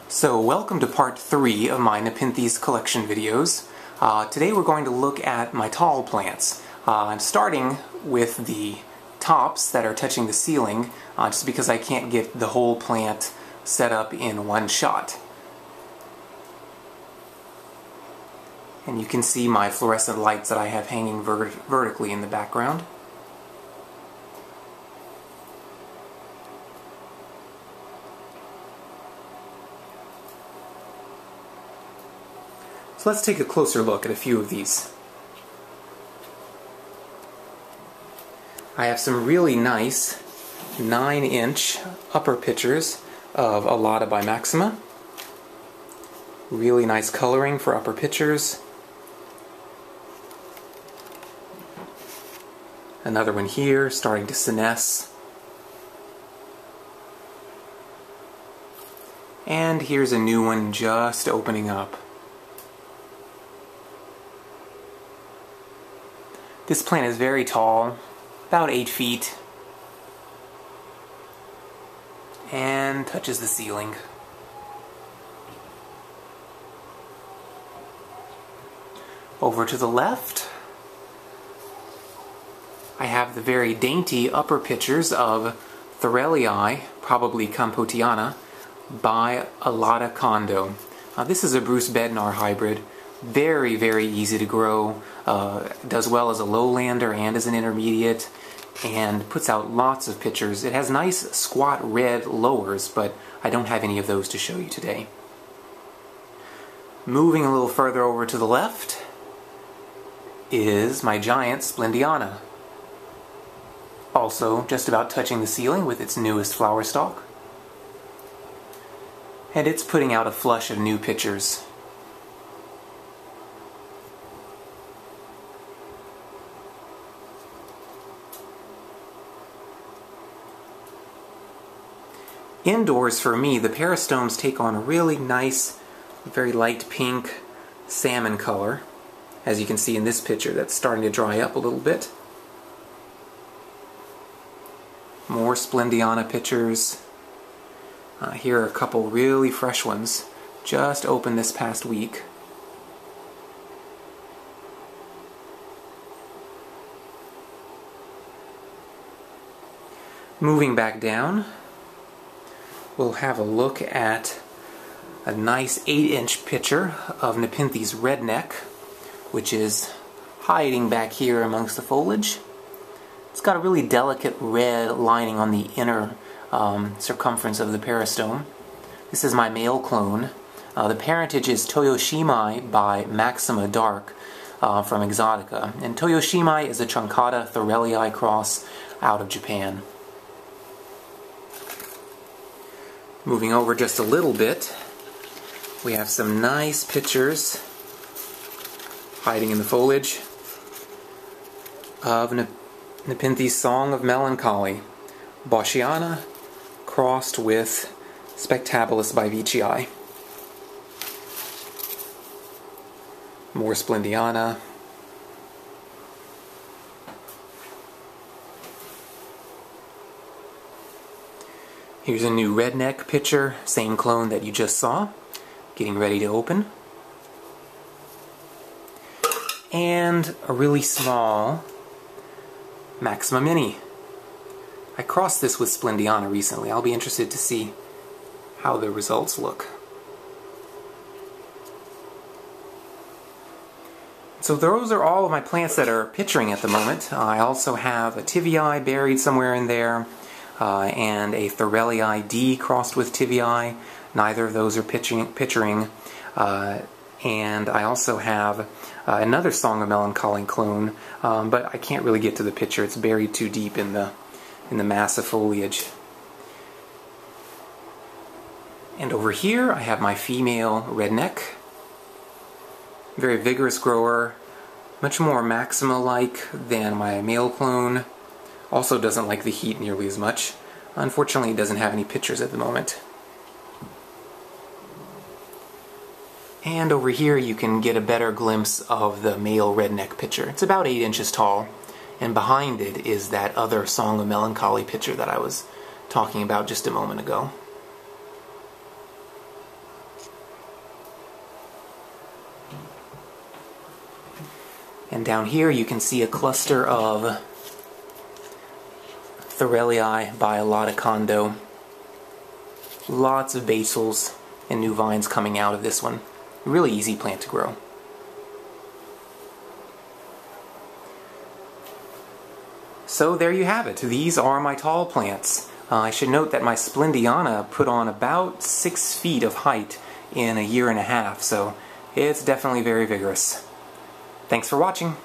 So welcome to part 3 of my Nepenthes collection videos. Today we're going to look at my tall plants. I'm starting with the tops that are touching the ceiling just because I can't get the whole plant set up in one shot. And you can see my fluorescent lights that I have hanging vertically in the background. So let's take a closer look at a few of these. I have some really nice 9-inch upper pitchers of Alata by Maxima. Really nice coloring for upper pitchers. Another one here, starting to senesce. And here's a new one just opening up. This plant is very tall, about 8 feet, and touches the ceiling. Over to the left, I have the very dainty upper pitchers of Thorelii, probably Campotiana, by Alata Kondo. This is a Bruce Bednar hybrid. Very, very easy to grow. Does well as a lowlander and as an intermediate, and puts out lots of pitchers. It has nice squat red lowers, but I don't have any of those to show you today. Moving a little further over to the left is my giant Splendiana. Also just about touching the ceiling with its newest flower stalk. And it's putting out a flush of new pitchers. Indoors, for me, the peristomes take on a really nice, very light pink salmon color, as you can see in this picture that's starting to dry up a little bit. More Splendiana pictures. Here are a couple really fresh ones, just opened this past week. Moving back down, we'll have a look at a nice 8-inch pitcher of Nepenthes redneck, which is hiding back here amongst the foliage. It's got a really delicate red lining on the inner circumference of the peristome. This is my male clone. The parentage is Toyoshimai by Maxima Dark from Exotica. And Toyoshimai is a truncata Thorelii cross out of Japan. Moving over just a little bit, we have some nice pictures hiding in the foliage of Nepenthes Song of Melancholy, Boschiana crossed with Spectabilis by Veitchii. More Splendiana. Here's a new redneck pitcher, same clone that you just saw, getting ready to open. And a really small Maxima Mini. I crossed this with Splendiana recently. I'll be interested to see how the results look. So those are all of my plants that are pitchering at the moment. I also have a Tivii buried somewhere in there. And a Thorelii D crossed with Tivii. Neither of those are pitchering. And I also have another Song of Melancholy clone, but I can't really get to the picture. It's buried too deep in the mass of foliage. And over here I have my female redneck. Very vigorous grower, much more Maxima-like than my male clone. Also doesn't like the heat nearly as much. Unfortunately, it doesn't have any pictures at the moment. And over here you can get a better glimpse of the male redneck pitcher. It's about 8 inches tall, and behind it is that other Song of Melancholy pitcher that I was talking about just a moment ago. And down here you can see a cluster of Thorelii biloticondo. Lots of basils and new vines coming out of this one. Really easy plant to grow. So there you have it. These are my tall plants. I should note that my Splendiana put on about 6 feet of height in a year and a half, so it's definitely very vigorous. Thanks for watching.